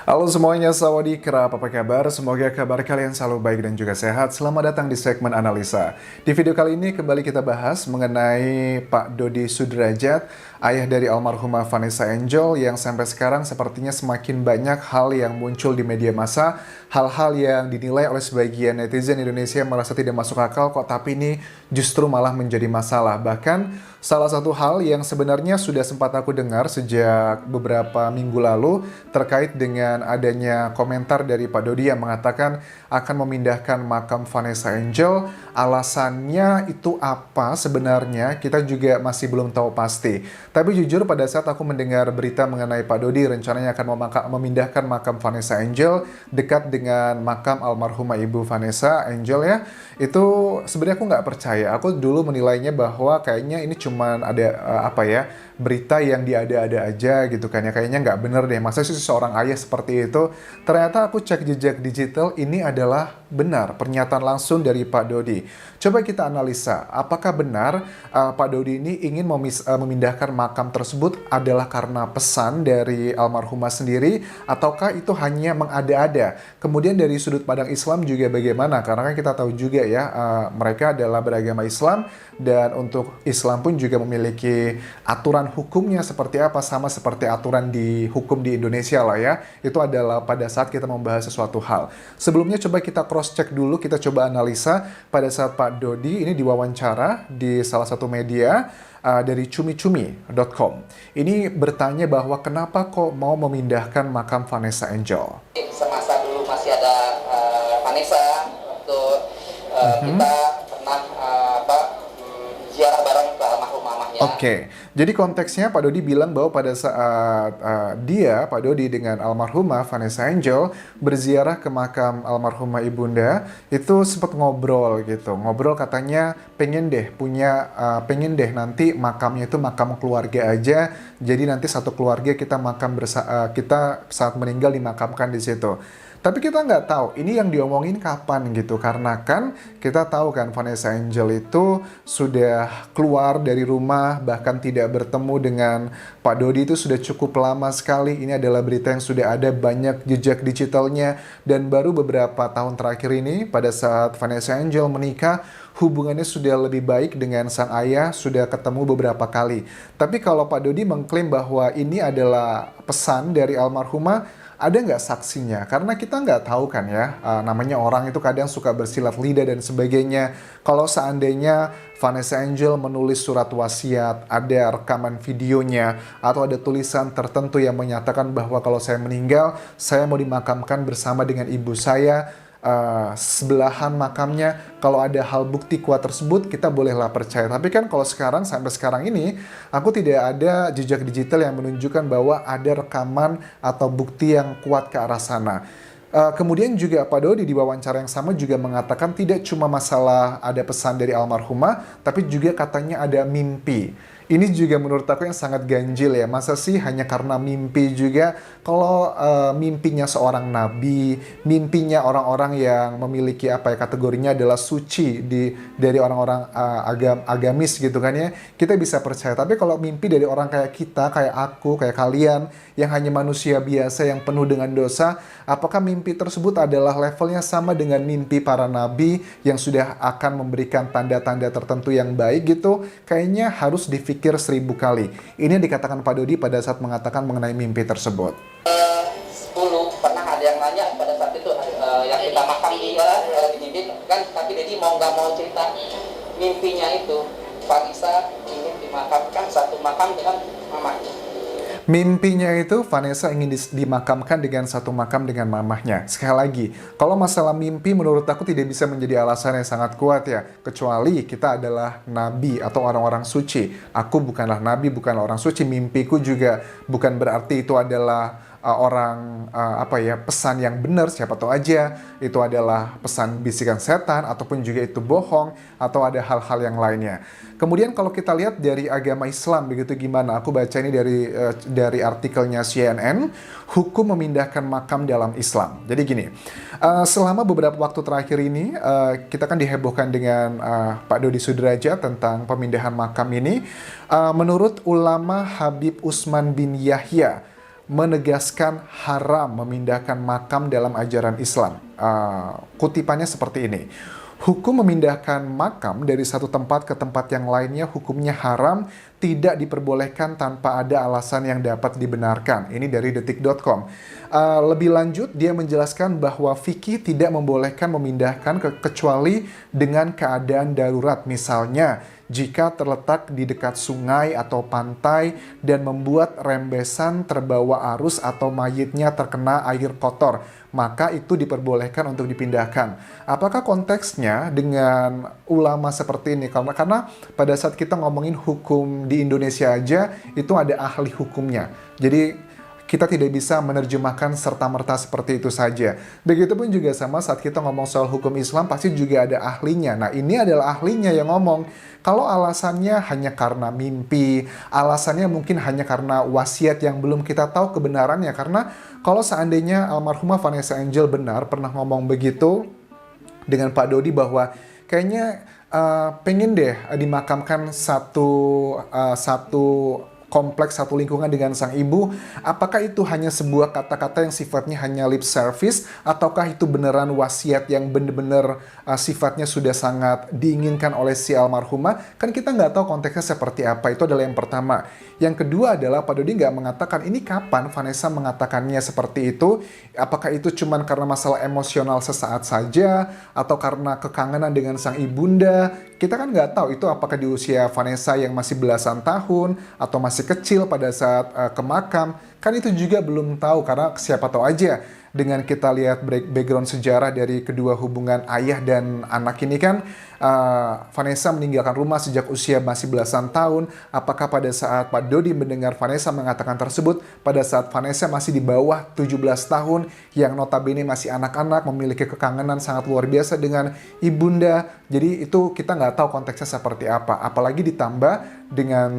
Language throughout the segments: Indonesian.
Halo semuanya, sawadikra, apa kabar? Semoga kabar kalian selalu baik dan juga sehat. Selamat datang di segmen analisa. Di video kali ini kembali kita bahas mengenai Pak Dodi Sudrajat, ayah dari almarhumah Vanessa Angel yang sampai sekarang sepertinya semakin banyak hal yang muncul di media massa, hal-hal yang dinilai oleh sebagian netizen Indonesia merasa tidak masuk akal kok, tapi ini justru malah menjadi masalah. Bahkan salah satu hal yang sebenarnya sudah sempat aku dengar sejak beberapa minggu lalu terkait dengan adanya komentar dari Pak Dodi yang mengatakan akan memindahkan makam Vanessa Angel. Alasannya itu apa sebenarnya kita juga masih belum tahu pasti. Tapi jujur pada saat aku mendengar berita mengenai Pak Dodi rencananya akan memindahkan makam Vanessa Angel dekat dengan makam almarhumah Ibu Vanessa Angel ya, itu sebenarnya aku nggak percaya. Aku dulu menilainya bahwa kayaknya ini cuman ada berita yang diada-ada aja gitu kan ya, kayaknya nggak bener deh, masa sih seorang ayah seperti itu. Ternyata aku cek jejak digital, ini adalah benar pernyataan langsung dari Pak Dodi. Coba kita analisa apakah benar Pak Dodi ini ingin memindahkan makam tersebut adalah karena pesan dari almarhumah sendiri, ataukah itu hanya mengada-ada. Kemudian dari sudut pandang Islam juga bagaimana, karena kan kita tahu juga ya mereka adalah beragama Islam, dan untuk Islam pun juga memiliki aturan hukumnya seperti apa, sama seperti aturan di hukum di Indonesia lah ya. Itu adalah pada saat kita membahas sesuatu hal. Sebelumnya coba kita cross check dulu, kita coba analisa pada saat Pak Dodi ini diwawancara di salah satu media dari cumi-cumi.com. Ini bertanya bahwa kenapa kok mau memindahkan makam Vanessa Angel. Semasa dulu masih ada Vanessa, waktu kita pernah ziarah bareng ke almarhum mamahnya. Oke, jadi konteksnya Pak Dodi bilang bahwa pada saat Pak Dodi dengan almarhumah Vanessa Angel berziarah ke makam almarhumah ibunda, itu sempat ngobrol gitu. Ngobrol katanya pengen deh nanti makamnya itu makam keluarga aja. Jadi nanti satu keluarga kita kita saat meninggal dimakamkan di situ. Tapi kita nggak tahu ini yang diomongin kapan gitu, karena kan kita tahu kan Vanessa Angel itu sudah keluar dari rumah, bahkan tidak bertemu dengan Pak Dodi itu sudah cukup lama sekali. Ini adalah berita yang sudah ada banyak jejak digitalnya, dan baru beberapa tahun terakhir ini pada saat Vanessa Angel menikah, hubungannya sudah lebih baik dengan sang ayah, sudah ketemu beberapa kali. Tapi kalau Pak Dodi mengklaim bahwa ini adalah pesan dari almarhumah, ada nggak saksinya? Karena kita nggak tahu kan ya, namanya orang itu kadang suka bersilat lidah dan sebagainya. Kalau seandainya Vanessa Angel menulis surat wasiat, ada rekaman videonya, atau ada tulisan tertentu yang menyatakan bahwa kalau saya meninggal, saya mau dimakamkan bersama dengan ibu saya, sebelahan makamnya. Kalau ada hal bukti kuat tersebut, kita bolehlah percaya. Tapi kan kalau sekarang, sampai sekarang ini, aku tidak ada jejak digital yang menunjukkan bahwa ada rekaman atau bukti yang kuat ke arah sana. Kemudian juga Pak Dodi di wawancara yang sama juga mengatakan tidak cuma masalah ada pesan dari almarhumah, tapi juga katanya ada mimpi. Ini juga menurut aku yang sangat ganjil ya. Masa sih hanya karena mimpi juga? Kalau mimpinya seorang nabi, mimpinya orang-orang yang memiliki kategorinya adalah suci dari orang-orang agamis gitu kan ya, kita bisa percaya. Tapi kalau mimpi dari orang kayak kita, kayak aku, kayak kalian, yang hanya manusia biasa yang penuh dengan dosa, apakah mimpi tersebut adalah levelnya sama dengan mimpi para nabi yang sudah akan memberikan tanda-tanda tertentu yang baik gitu? Kayaknya harus dipikir 1000 kali. Ini yang dikatakan Pak Dodi pada saat mengatakan mengenai mimpi tersebut. 10 pernah ada yang nanya pada saat itu yang kita makam di Bibit kan, tapi Dedi mau nggak mau cerita mimpinya itu Vanessa ingin dimakamkan satu makam dengan mamanya. Mimpinya itu Vanessa ingin dimakamkan dengan satu makam dengan mamahnya. Sekali lagi, kalau masalah mimpi menurut aku tidak bisa menjadi alasan yang sangat kuat ya. Kecuali kita adalah nabi atau orang-orang suci. Aku bukanlah nabi, bukanlah orang suci. Mimpiku juga bukan berarti itu adalah pesan yang benar. Siapa tahu aja itu adalah pesan bisikan setan, ataupun juga itu bohong, atau ada hal-hal yang lainnya. Kemudian kalau kita lihat dari agama Islam begitu gimana, aku baca ini dari artikelnya CNN, hukum memindahkan makam dalam Islam. Jadi gini, selama beberapa waktu terakhir ini kita kan dihebohkan dengan Pak Dodi Sudrajat tentang pemindahan makam ini. Menurut ulama Habib Utsman bin Yahya, menegaskan haram memindahkan makam dalam ajaran Islam. Kutipannya seperti ini. Hukum memindahkan makam dari satu tempat ke tempat yang lainnya hukumnya haram, tidak diperbolehkan tanpa ada alasan yang dapat dibenarkan. Ini dari detik.com. Lebih lanjut, dia menjelaskan bahwa fikih tidak membolehkan memindahkan kecuali dengan keadaan darurat. Misalnya, jika terletak di dekat sungai atau pantai dan membuat rembesan terbawa arus atau mayitnya terkena air kotor, maka itu diperbolehkan untuk dipindahkan. Apakah konteksnya dengan ulama seperti ini? Karena pada saat kita ngomongin hukum di Indonesia aja, itu ada ahli hukumnya. Jadi kita tidak bisa menerjemahkan serta-merta seperti itu saja. Begitupun juga sama saat kita ngomong soal hukum Islam, pasti juga ada ahlinya. Nah, ini adalah ahlinya yang ngomong. Kalau alasannya hanya karena mimpi, alasannya mungkin hanya karena wasiat yang belum kita tahu kebenarannya. Karena kalau seandainya almarhumah Vanessa Angel benar pernah ngomong begitu dengan Pak Dodi bahwa kayaknya pengen deh dimakamkan satu kompleks, satu lingkungan dengan sang ibu, apakah itu hanya sebuah kata-kata yang sifatnya hanya lip service, ataukah itu beneran wasiat yang bener-bener sifatnya sudah sangat diinginkan oleh si almarhumah? Kan kita nggak tahu konteksnya seperti apa. Itu adalah yang pertama. Yang kedua adalah Pak Dodi nggak mengatakan ini kapan Vanessa mengatakannya seperti itu. Apakah itu cuma karena masalah emosional sesaat saja, atau karena kekangenan dengan sang ibunda? Kita kan nggak tahu itu apakah di usia Vanessa yang masih belasan tahun, atau masih kecil pada saat ke makam. Kan itu juga belum tahu, karena siapa tahu aja dengan kita lihat background sejarah dari kedua hubungan ayah dan anak ini kan, Vanessa meninggalkan rumah sejak usia masih belasan tahun. Apakah pada saat Pak Dodi mendengar Vanessa mengatakan tersebut, pada saat Vanessa masih di bawah 17 tahun, yang notabene masih anak-anak, memiliki kekangenan sangat luar biasa dengan ibunda. Jadi itu kita nggak tahu konteksnya seperti apa. Apalagi ditambah dengan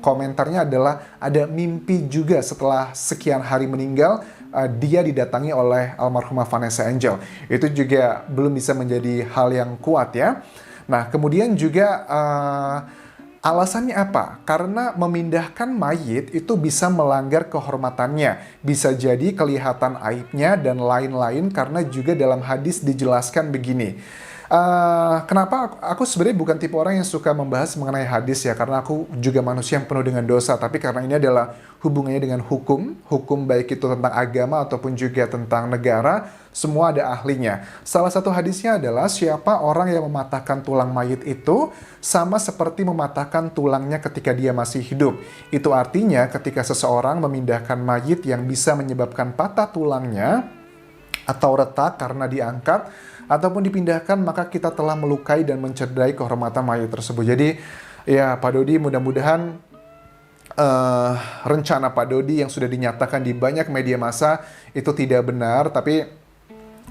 komentarnya adalah ada mimpi juga setelah sekian hari meninggal, dia didatangi oleh almarhumah Vanessa Angel. Itu juga belum bisa menjadi hal yang kuat ya. Nah, kemudian juga alasannya apa? Karena memindahkan mayit itu bisa melanggar kehormatannya. Bisa jadi kelihatan aibnya dan lain-lain, karena juga dalam hadis dijelaskan begini. Kenapa aku sebenarnya bukan tipe orang yang suka membahas mengenai hadis ya, karena aku juga manusia yang penuh dengan dosa. Tapi karena ini adalah hubungannya dengan hukum baik itu tentang agama ataupun juga tentang negara, semua ada ahlinya. Salah satu hadisnya adalah siapa orang yang mematahkan tulang mayit itu sama seperti mematahkan tulangnya ketika dia masih hidup. Itu artinya ketika seseorang memindahkan mayit yang bisa menyebabkan patah tulangnya atau retak karena diangkat ataupun dipindahkan, maka kita telah melukai dan mencederai kehormatan mayit tersebut. Jadi ya Pak Dodi, mudah-mudahan rencana Pak Dodi yang sudah dinyatakan di banyak media massa itu tidak benar. Tapi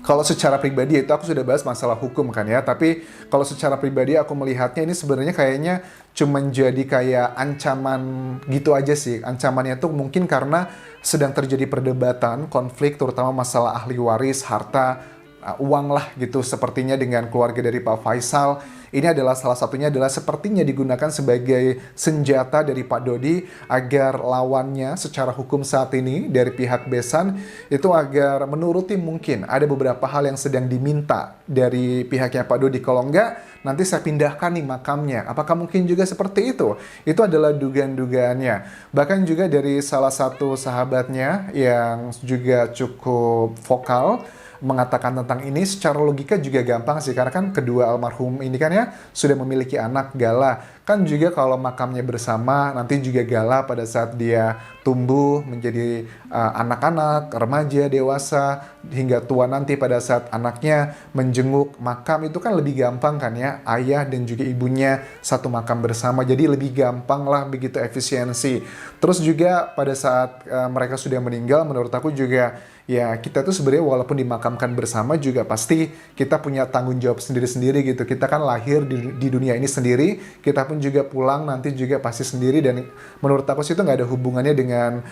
kalau secara pribadi, itu aku sudah bahas masalah hukum kan ya, tapi kalau secara pribadi aku melihatnya ini sebenarnya kayaknya cuma jadi kayak ancaman gitu aja sih. Ancamannya tuh mungkin karena sedang terjadi perdebatan, konflik, terutama masalah ahli waris, harta, uang lah gitu sepertinya dengan keluarga dari Pak Faisal. Ini adalah salah satunya adalah sepertinya digunakan sebagai senjata dari Pak Dodi agar lawannya secara hukum saat ini dari pihak besan itu agar menuruti mungkin ada beberapa hal yang sedang diminta dari pihaknya Pak Dodi. Kalau enggak, nanti saya pindahkan nih makamnya. Apakah mungkin juga seperti itu? Itu adalah dugaan-dugaannya. Bahkan juga dari salah satu sahabatnya yang juga cukup vokal mengatakan tentang ini, secara logika juga gampang sih, karena kan kedua almarhum ini kan ya sudah memiliki anak Gala. Kan juga kalau makamnya bersama, nanti juga Gala pada saat dia tumbuh menjadi anak-anak, remaja, dewasa, hingga tua nanti pada saat anaknya menjenguk makam, itu kan lebih gampang kan ya, ayah dan juga ibunya satu makam bersama, jadi lebih gampang lah begitu, efisiensi. Terus juga pada saat mereka sudah meninggal, menurut aku juga ya kita tuh sebenarnya walaupun dimakamkan bersama juga pasti kita punya tanggung jawab sendiri-sendiri gitu. Kita kan lahir di dunia ini sendiri, kita pun juga pulang nanti juga pasti sendiri, dan menurut aku sih itu nggak ada hubungannya dengan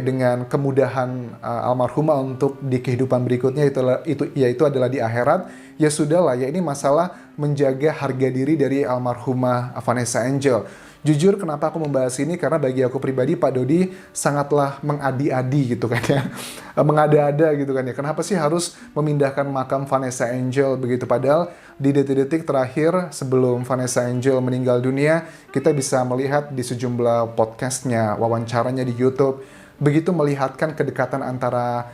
dengan kemudahan almarhumah untuk di kehidupan berikutnya, itu adalah di akhirat. Ya sudah lah ya, ini masalah menjaga harga diri dari almarhumah Vanessa Angel. Jujur kenapa aku membahas ini, karena bagi aku pribadi Pak Dodi sangatlah mengadi-adi gitu kan ya. Mengada-ada gitu kan ya. Kenapa sih harus memindahkan makam Vanessa Angel begitu, padahal di detik-detik terakhir sebelum Vanessa Angel meninggal dunia, kita bisa melihat di sejumlah podcastnya, wawancaranya di YouTube, begitu melihatkan kedekatan antara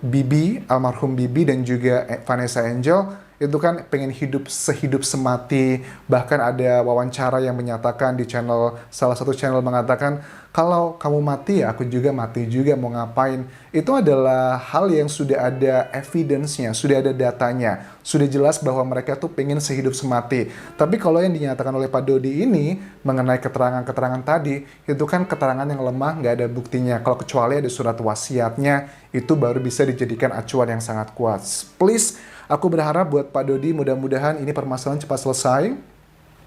Bibi, almarhum Bibi dan juga Vanessa Angel. Itu kan pengen hidup sehidup semati. Bahkan ada wawancara yang menyatakan di channel, salah satu channel mengatakan, kalau kamu mati ya aku juga mati juga, mau ngapain. Itu adalah hal yang sudah ada evidence-nya, sudah ada datanya, sudah jelas bahwa mereka tuh pengen sehidup semati. Tapi kalau yang dinyatakan oleh Pak Dodi ini mengenai keterangan-keterangan tadi, itu kan keterangan yang lemah, nggak ada buktinya. Kalau kecuali ada surat wasiatnya, itu baru bisa dijadikan acuan yang sangat kuat. Please, aku berharap buat Pak Dodi mudah-mudahan ini permasalahan cepat selesai.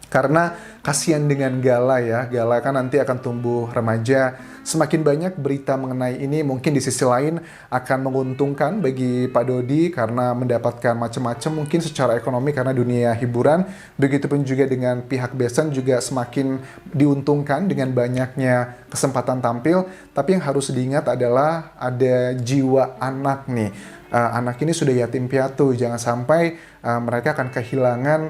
Karena kasihan dengan Gala ya, Gala kan nanti akan tumbuh remaja. Semakin banyak berita mengenai ini mungkin di sisi lain akan menguntungkan bagi Pak Dodi karena mendapatkan macam-macam mungkin secara ekonomi karena dunia hiburan. Begitupun juga dengan pihak besan juga semakin diuntungkan dengan banyaknya kesempatan tampil. Tapi yang harus diingat adalah ada jiwa anak nih. Anak ini sudah yatim piatu, jangan sampai mereka akan kehilangan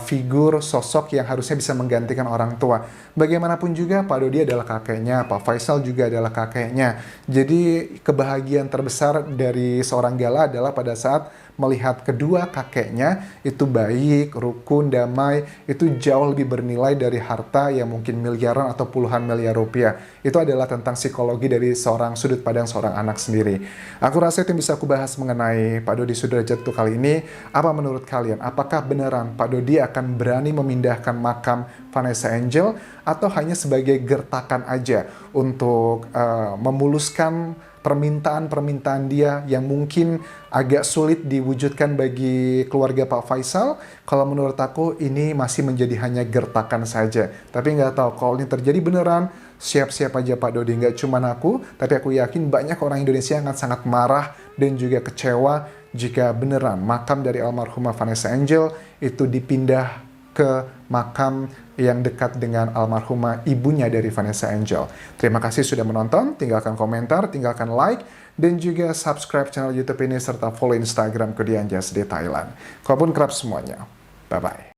figur sosok yang harusnya bisa menggantikan orang tua. Bagaimanapun juga Pak Dodi adalah kakeknya, Pak Faisal juga adalah kakeknya. Jadi kebahagiaan terbesar dari seorang Gala adalah pada saat melihat kedua kakeknya itu baik, rukun, damai, itu jauh lebih bernilai dari harta yang mungkin miliaran atau puluhan miliar rupiah. Itu adalah tentang psikologi dari seorang sudut pandang seorang anak sendiri. Aku rasa itu yang bisa aku bahas mengenai Pak Dodi Sudrajat untuk kali ini. Apa menurut kalian? Apakah beneran Pak Dodi akan berani memindahkan makam Vanessa Angel atau hanya sebagai gertakan aja untuk memuluskan permintaan-permintaan dia yang mungkin agak sulit diwujudkan bagi keluarga Pak Faisal? Kalau menurut aku ini masih menjadi hanya gertakan saja. Tapi nggak tahu kalau ini terjadi beneran, siap-siap aja Pak Dodi. Nggak cuma aku, tapi aku yakin banyak orang Indonesia yang akan sangat marah dan juga kecewa jika beneran makam dari almarhumah Vanessa Angel itu dipindah ke makam yang dekat dengan almarhumah ibunya dari Vanessa Angel. Terima kasih sudah menonton, tinggalkan komentar, tinggalkan like, dan juga subscribe channel YouTube ini serta follow Instagram Kudian Jasde Thailand. Kalaupun kerap semuanya. Bye-bye.